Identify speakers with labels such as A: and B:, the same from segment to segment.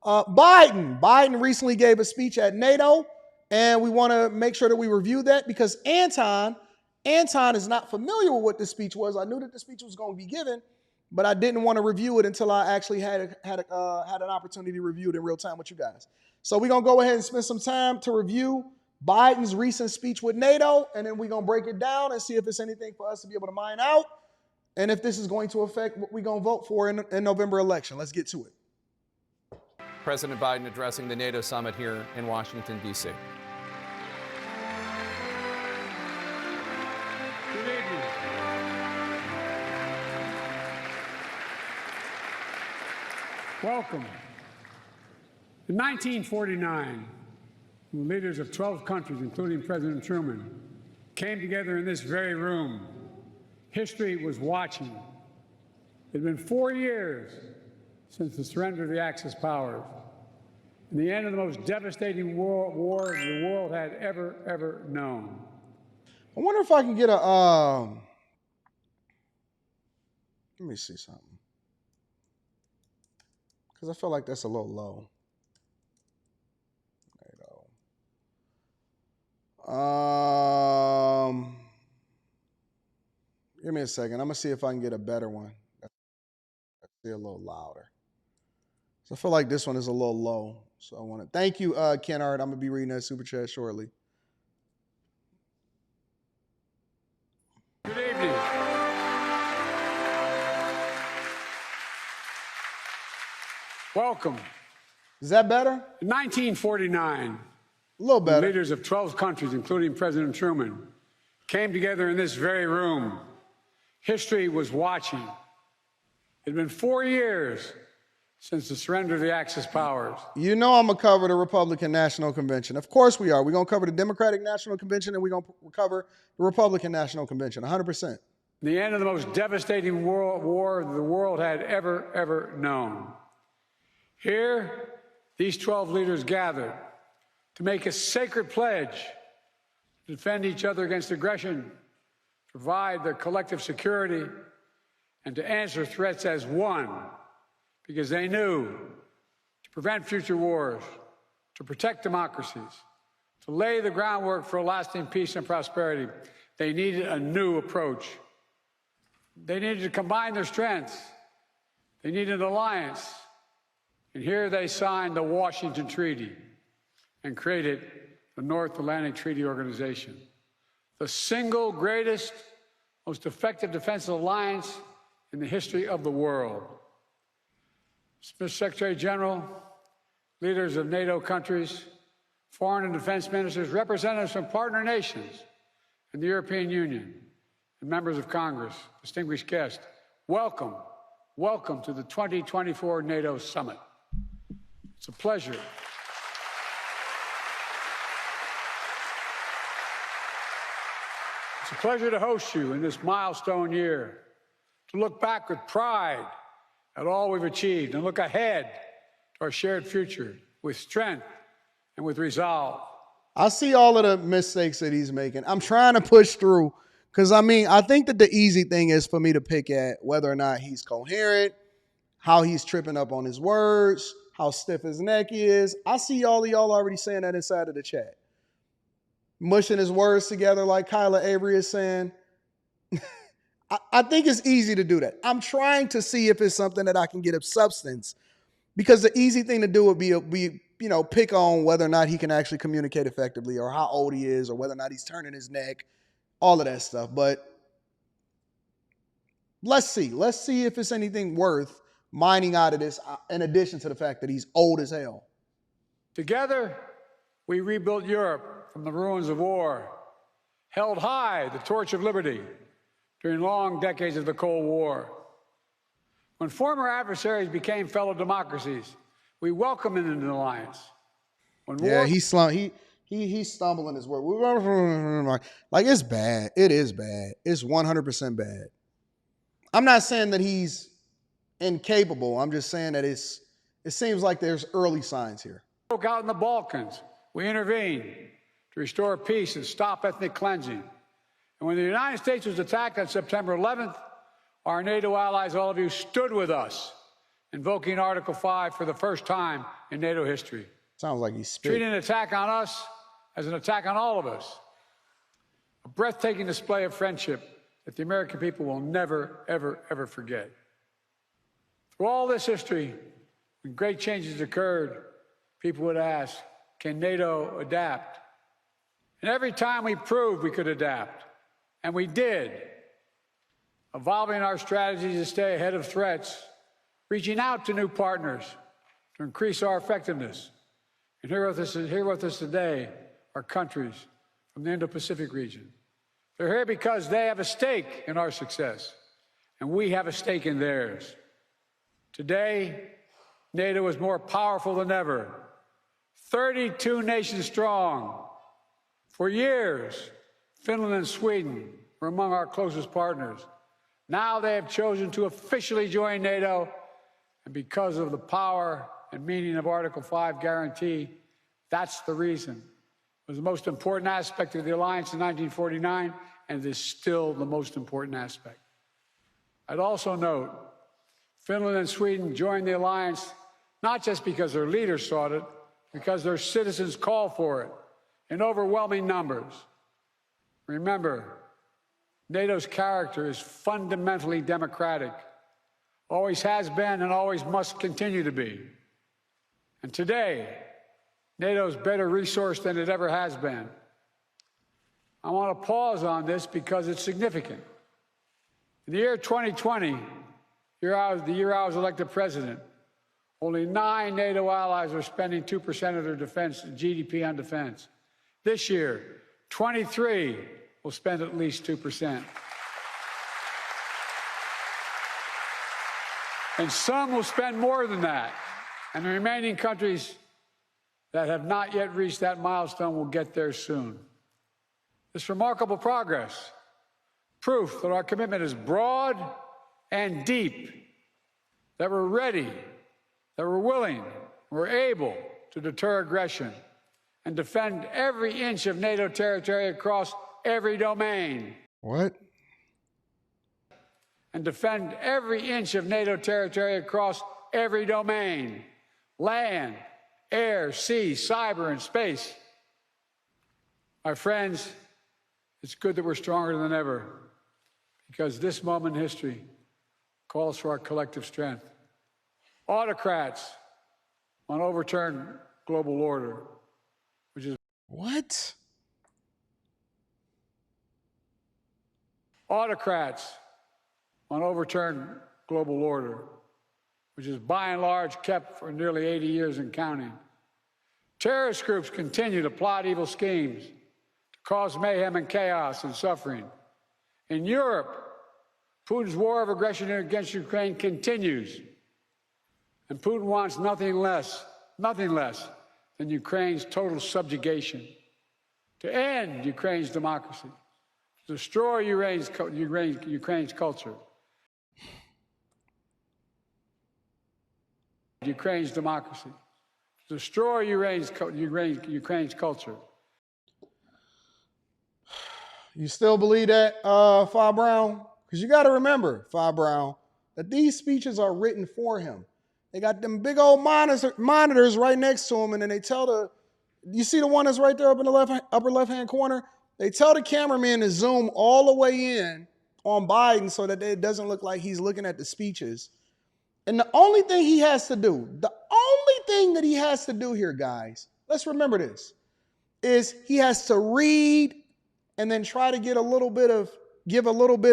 A: Biden recently gave a speech at NATO, and we want to make sure that we review that because Anton is not familiar with what this speech was. I knew that the speech was going to be given, but I didn't want to review it until I actually had an opportunity to review it in real time with you guys. So we're going to go ahead and spend some time to review Biden's recent speech with NATO, and then we're going to break it down and see if it's anything for us to be able to mine out, and if this is going to affect what we're going to vote for in November election. Let's get to it.
B: President Biden addressing the NATO summit here in Washington, D.C.
C: Good evening. Welcome. In 1949, the leaders of 12 countries, including President Truman, came together in this very room. History was watching. It had been 4 years since the surrender of the Axis powers and the end of the most devastating war the world had ever known.
A: I wonder if I can get a, let me see something. Because I feel like that's a little low. Give me a second. I'm going to see if I can get a better one. That's a little louder. So I feel like this one is a little low. So I want to thank you, Kennard. I'm going to be reading that super chat shortly.
C: Good evening. Welcome.
A: Is that better?
C: In 1949,
A: a little better.
C: The leaders of 12 countries, including President Truman, came together in this very room. History was watching. It had been 4 years since the surrender of the Axis powers. You know
A: I'm going to cover the Republican National Convention. Of course we are. We're going to cover the Democratic National Convention, and we're going to cover the Republican National Convention, 100%.
C: The end of the most devastating war the world had ever known. Here, these 12 leaders gathered to make a sacred pledge to defend each other against aggression, provide their collective security, and to answer threats as one, because they knew to prevent future wars, to protect democracies, to lay the groundwork for lasting peace and prosperity, they needed a new approach. They needed to combine their strengths. They needed an alliance. And here they signed the Washington Treaty and created the North Atlantic Treaty Organization, the single greatest, most effective defensive alliance in the history of the world. Mr. Secretary General, leaders of NATO countries, foreign and defense ministers, representatives from partner nations and the European Union, and members of Congress, distinguished guests, welcome to the 2024 NATO Summit. It's a pleasure. It's a pleasure to host you in this milestone year, to look back with pride at all we've achieved and look ahead to our shared future with strength and with resolve.
A: I see all of the mistakes that he's making. I'm trying to push through because, I think that the easy thing is for me to pick at whether or not he's coherent, how he's tripping up on his words, how stiff his neck is. I see all of y'all already saying that inside of the chat. Mushing his words together like Kyla Avery is saying. I think it's easy to do that. I'm trying to see if it's something that I can get of substance, because the easy thing to do would be pick on whether or not he can actually communicate effectively, or how old he is, or whether or not he's turning his neck, all of that stuff. But let's see if it's anything worth mining out of this, in addition to the fact that he's old as hell.
C: Together, we rebuilt Europe from the ruins of war, held high the torch of liberty during long decades of the Cold War. When former adversaries became fellow democracies, we welcomed them into the alliance.
A: He's stumbling his word. Like, it's bad. It is bad. It's 100% bad. I'm not saying that he's incapable. I'm just saying that it seems like there's early signs here.
C: Broke out in the Balkans. We intervened to restore peace and stop ethnic cleansing. And when the United States was attacked on September 11th, our NATO allies, all of you, stood with us invoking Article 5 for the first time in NATO history.
A: Sounds like he's spitting.
C: Treating an attack on us as an attack on all of us. A breathtaking display of friendship that the American people will never, ever, ever forget. Through all this history, when great changes occurred, people would ask, can NATO adapt? And every time we proved we could adapt, and we did, evolving our strategies to stay ahead of threats, reaching out to new partners to increase our effectiveness. And here with us today are countries from the Indo-Pacific region. They're here because they have a stake in our success, and we have a stake in theirs. Today, NATO is more powerful than ever, 32 nations strong. For years, Finland and Sweden were among our closest partners. Now they have chosen to officially join NATO, and because of the power and meaning of Article 5 guarantee, that's the reason. It was the most important aspect of the alliance in 1949, and it is still the most important aspect. I'd also note, Finland and Sweden joined the alliance not just because their leaders sought it, because their citizens called for it in overwhelming numbers. Remember, NATO's character is fundamentally democratic, always has been and always must continue to be. And today, NATO is better resourced than it ever has been. I want to pause on this because it's significant. In the year 2020, the year I was elected president, only 9 NATO allies were spending 2% of their defense GDP on defense. This year, 23 will spend at least 2%. And some will spend more than that. And the remaining countries that have not yet reached that milestone will get there soon. This remarkable progress, proof that our commitment is broad and deep, that we're ready, that we're willing, we're able to deter aggression and defend every inch of NATO territory across every domain.
A: What?
C: And defend every inch of NATO territory across every domain: land, air, sea, cyber, and space. My friends, it's good that we're stronger than ever, because this moment in history calls for our collective strength. Autocrats want to overturn global order, which is...
A: What?
C: Autocrats want to overturn global order, which is by and large kept for nearly 80 years and counting. Terrorist groups continue to plot evil schemes to cause mayhem and chaos and suffering. In Europe, Putin's war of aggression against Ukraine continues. And Putin wants nothing less than Ukraine's total subjugation, to end Ukraine's democracy, to destroy Ukraine's culture, Ukraine's democracy, to destroy Ukraine's culture.
A: You still believe that, Fa Brown? Because you got to remember, Fa Brown, that these speeches are written for him. They got them big old monitors right next to him, and then they tell you see the one that's right there up in the upper left-hand corner? They tell the cameraman to zoom all the way in on Biden so that it doesn't look like he's looking at the speeches. And the only thing he has to do, here, guys, let's remember this, is he has to read and then try to give a little bit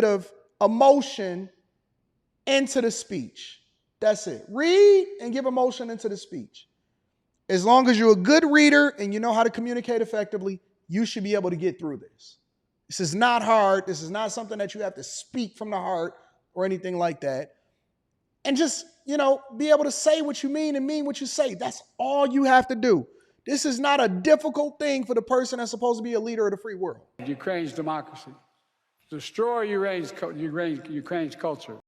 A: of emotion into the speech. That's it. Read and give emotion into the speech. As long as you're a good reader and you know how to communicate effectively, you should be able to get through this. This is not hard. This is not something that you have to speak from the heart or anything like that. And just, be able to say what you mean and mean what you say. That's all you have to do. This is not a difficult thing for the person that's supposed to be a leader of the free world.
C: Ukraine's democracy, destroy Ukraine's culture.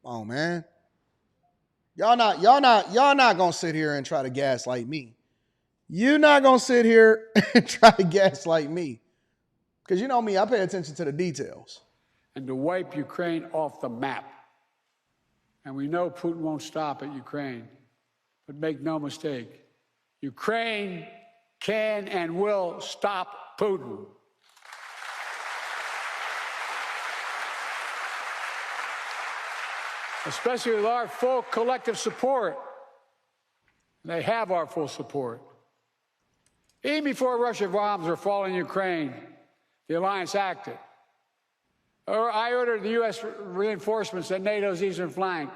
A: Oh, man. Y'all not gonna sit here and try to gaslight me. You're not gonna sit here and try to gaslight me. Because you know me, I pay attention to the details.
C: And to wipe Ukraine off the map. And we know Putin won't stop at Ukraine. But make no mistake, Ukraine can and will stop Putin. Especially with our full collective support. They have our full support. Even before Russian bombs were falling in Ukraine, the alliance acted. I ordered the U.S. reinforcements at NATO's eastern flank.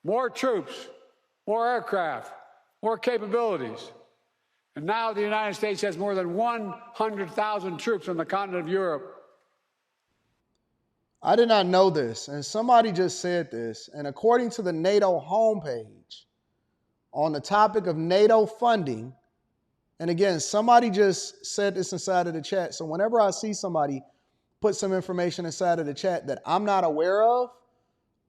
C: More troops, more aircraft, more capabilities. And now the United States has more than 100,000 troops on the continent of Europe.
A: I did not know this, and somebody just said this. And according to the NATO homepage, on the topic of NATO funding, and again, somebody just said this inside of the chat. So whenever I see somebody put some information inside of the chat that I'm not aware of,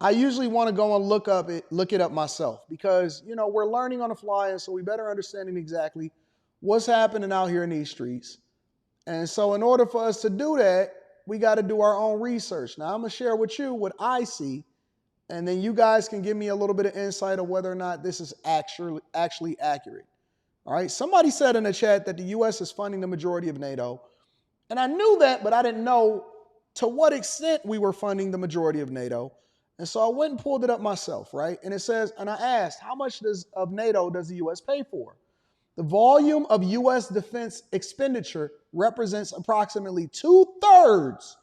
A: I usually want to go and look it up myself, because, you know, we're learning on the fly, and so we better understanding exactly what's happening out here in these streets. And so in order for us to do that, we got to do our own research. Now, I'm going to share with you what I see, and then you guys can give me a little bit of insight of whether or not this is actually accurate. All right. Somebody said in the chat that the U.S. is funding the majority of NATO. And I knew that, but I didn't know to what extent we were funding the majority of NATO. And so I went and pulled it up myself, right? And it says, and I asked, how much of NATO does the U.S. pay for? The volume of U.S. defense expenditure represents approximately 2/3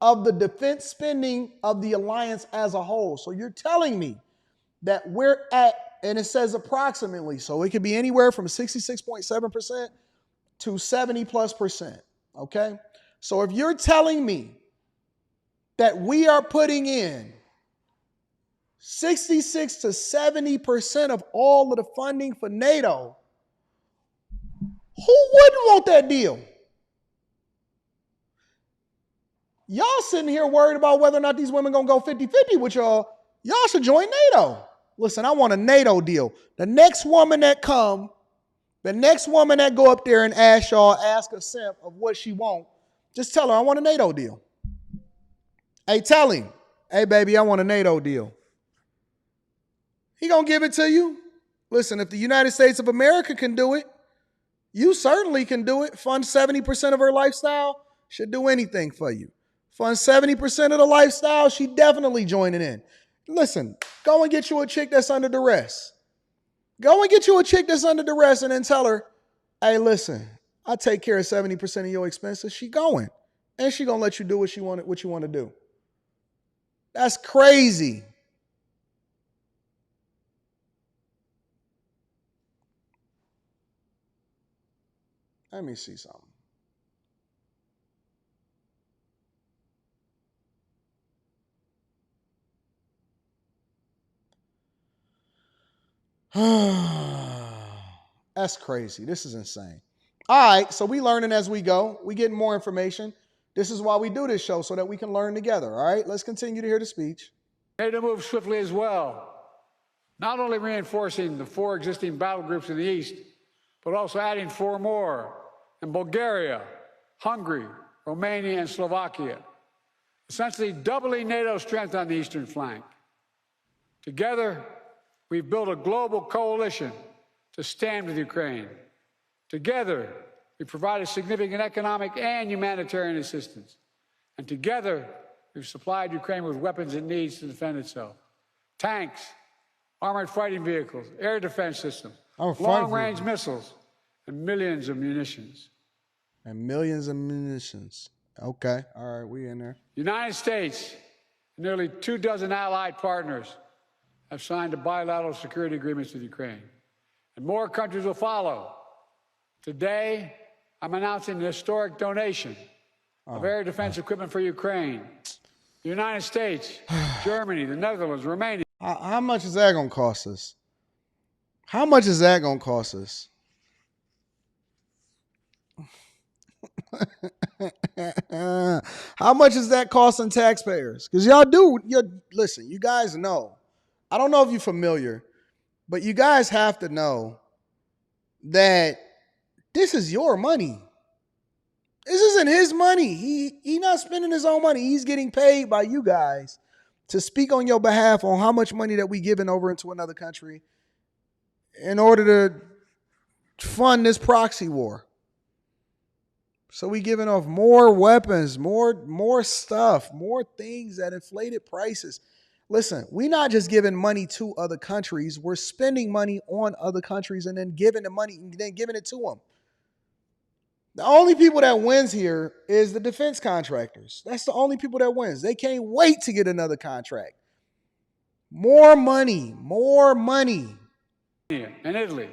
A: of the defense spending of the alliance as a whole. So you're telling me that we're at, and it says approximately, so it could be anywhere from 66.7% to 70+%, okay? So if you're telling me that we are putting in 66 to 70% of all of the funding for NATO, who wouldn't want that deal? Y'all sitting here worried about whether or not these women going to go 50-50 with y'all. Y'all should join NATO. Listen, I want a NATO deal. The next woman that go up there and ask a simp of what she want, just tell her, I want a NATO deal. Hey, tell him, hey, baby, I want a NATO deal. He going to give it to you. Listen, if the United States of America can do it, you certainly can do it. Fund 70% of her lifestyle, should do anything for you. Fund 70% of the lifestyle, she definitely joining in. Listen, go and get you a chick that's under duress. Go and get you a chick that's under duress and then tell her, hey, listen, I take care of 70% of your expenses. She going. And she going to let you do what you want to do. That's crazy. Let me see something. That's crazy. This is insane. All right, so we learning as we go. We getting more information. This is why we do this show, so that we can learn together. All right, let's continue to hear the speech.
C: NATO moves swiftly as well, not only reinforcing the 4 existing battle groups in the east, but also adding 4 more in Bulgaria, Hungary, Romania, and Slovakia, essentially doubling NATO's strength on the eastern flank. Together, we've built a global coalition to stand with Ukraine. Together, we provided significant economic and humanitarian assistance. And together, we've supplied Ukraine with weapons it needs to defend itself. Tanks, armored fighting vehicles, air defense systems, long-range missiles, and millions of munitions.
A: Okay, all right, we in there.
C: The United States and nearly 24 allied partners have signed bilateral security agreements with Ukraine. And more countries will follow. Today, I'm announcing an historic donation of air defense equipment for Ukraine. The United States, Germany, the Netherlands, Romania.
A: How much is that going to cost us? How much is that going to cost us? How much is that costing taxpayers? Because listen, you guys know. I don't know if you're familiar, but you guys have to know that this is your money. This isn't his money. He not spending his own money. He's getting paid by you guys to speak on your behalf on how much money that we giving over into another country in order to fund this proxy war. So we giving off more weapons, more stuff, more things at inflated prices. Listen, we're not just giving money to other countries. We're spending money on other countries and then giving the money and then giving it to them. The only people that wins here is the defense contractors. That's the only people that wins. They can't wait to get another contract. More money, more money.
C: And Italy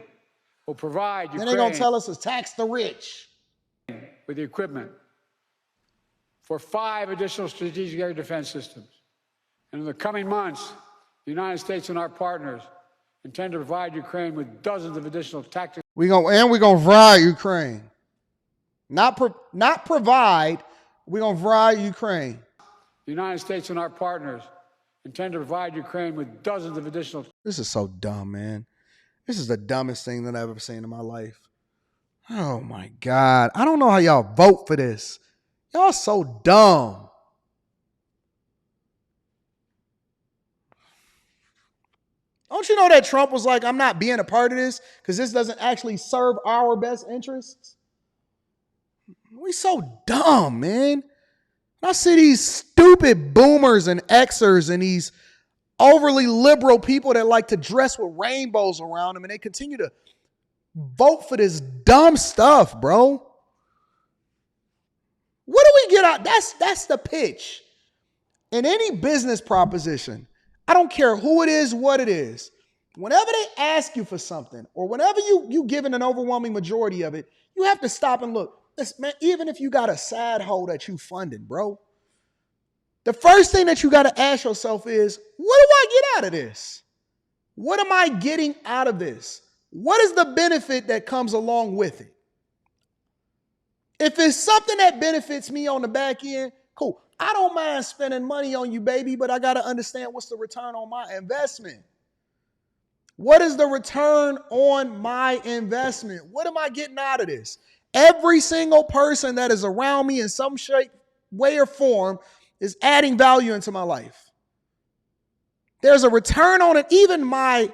C: will provide Ukraine.
A: Then they're going to tell us to tax the rich.
C: With the equipment for 5 additional strategic air defense systems. And in the coming months, the United States and our partners intend to provide Ukraine with dozens of additional tactical.
A: We're going to provide Ukraine. Not provide, we're going to provide Ukraine.
C: The United States and our partners intend to provide Ukraine with dozens of additional.
A: This is so dumb, man. This is the dumbest thing that I've ever seen in my life. Oh my God. I don't know how y'all vote for this. Y'all so dumb. Don't you know that Trump was like, I'm not being a part of this because this doesn't actually serve our best interests? We so dumb, man. I see these stupid boomers and Xers and these overly liberal people that like to dress with rainbows around them, and they continue to vote for this dumb stuff, bro. What do we get out? That's the pitch. In any business proposition, I don't care who it is, what it is. Whenever they ask you for something, or whenever you given an overwhelming majority of it, you have to stop and look. Listen, man, even if you got a side hole that you funded, bro, the first thing that you got to ask yourself is, what do I get out of this? What am I getting out of this? What is the benefit that comes along with it? If it's something that benefits me on the back end, cool. I don't mind spending money on you, baby, but I got to understand what's the return on my investment. What is the return on my investment? What am I getting out of this? Every single person that is around me in some shape, way, or form is adding value into my life. There's a return on it. Even my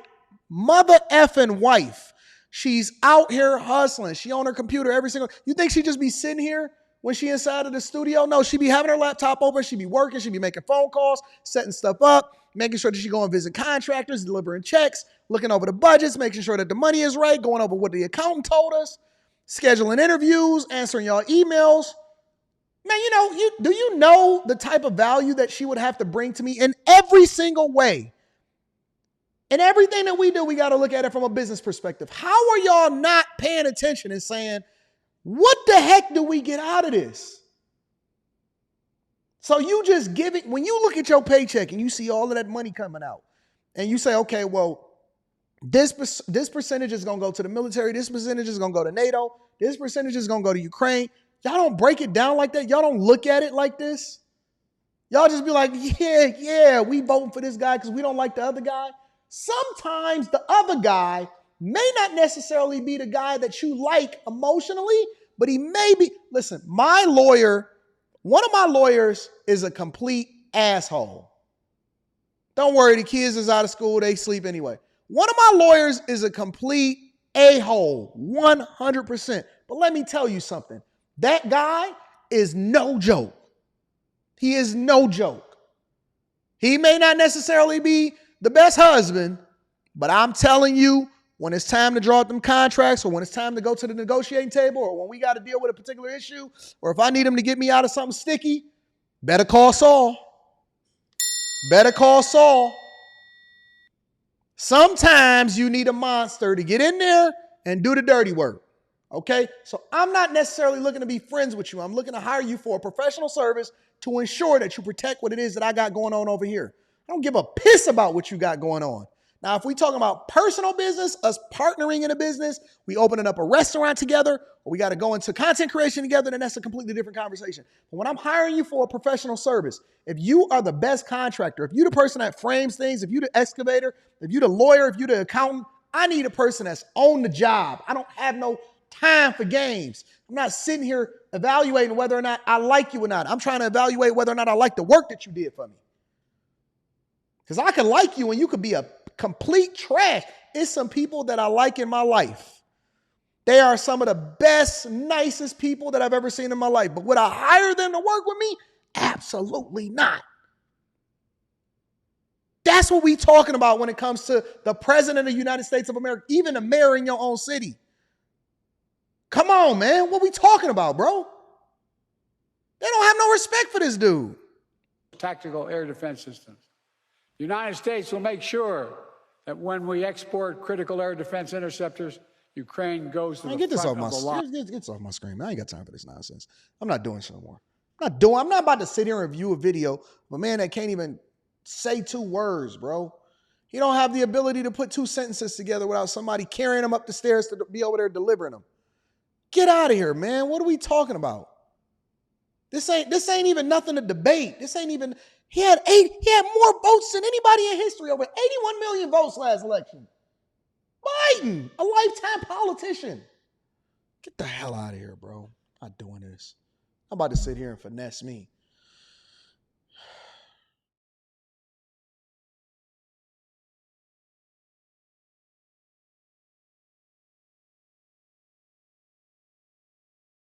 A: mother effing wife, she's out here hustling. She on her computer every single. You think she just be sitting here when she inside of the studio? No, she be having her laptop open. She be working. She be making phone calls, setting stuff up, making sure that she go and visit contractors, delivering checks, looking over the budgets, making sure that the money is right, going over what the accountant told us, scheduling interviews, answering y'all emails. Man, do you know the type of value that she would have to bring to me in every single way? And everything that we do, we got to look at it from a business perspective. How are y'all not paying attention and saying, what the heck do we get out of this? So you just give it, when you look at your paycheck and you see all of that money coming out and you say, okay, well, this percentage is going to go to the military. This percentage is going to go to NATO. This percentage is going to go to Ukraine. Y'all don't break it down like that. Y'all don't look at it like this. Y'all just be like, yeah, we voting for this guy because we don't like the other guy. Sometimes the other guy may not necessarily be the guy that you like emotionally, but he may be. Listen, one of my lawyers is a complete asshole. Don't worry, the kids is out of school. They sleep anyway. One of my lawyers is a complete a-hole, 100%. But let me tell you something. That guy is no joke. He is no joke. He may not necessarily be the best husband, but I'm telling you, when it's time to draw up them contracts, or when it's time to go to the negotiating table, or when we got to deal with a particular issue, or if I need him to get me out of something sticky, better call Saul. Better call Saul. Sometimes you need a monster to get in there and do the dirty work. Okay? So I'm not necessarily looking to be friends with you. I'm looking to hire you for a professional service to ensure that you protect what it is that I got going on over here. I don't give a piss about what you got going on. Now, if we talking about personal business, us partnering in a business, we opening up a restaurant together, or we got to go into content creation together, then that's a completely different conversation. But when I'm hiring you for a professional service, if you are the best contractor, if you're the person that frames things, if you're the excavator, if you're the lawyer, if you're the accountant, I need a person that's on the job. I don't have no time for games. I'm not sitting here evaluating whether or not I like you or not. I'm trying to evaluate whether or not I like the work that you did for me. Because I can like you and you could be a complete trash. It's some people that I like in my life. They are some of the best, nicest people that I've ever seen in my life. But would I hire them to work with me? Absolutely not. That's what we talking about when it comes to the president of the United States of America, even the mayor in your own city. Come on, man. What we talking about, bro? They don't have no respect for this dude.
C: Tactical air defense systems. The United States will make sure that when we export critical air defense interceptors, Ukraine goes to the front of the line.
A: Get this off my screen, man. I ain't got time for this nonsense. I'm not doing this no more. I'm not about to sit here and review a video of a man that can't even say 2 words, bro. He don't have the ability to put 2 sentences together without somebody carrying him up the stairs to be over there delivering them. Get out of here, man. What are we talking about? This ain't even nothing to debate. This ain't even. He had more votes than anybody in history, over 81 million votes last election. Biden, a lifetime politician. Get the hell out of here, bro. I'm not doing this. I'm about to sit here and finesse me.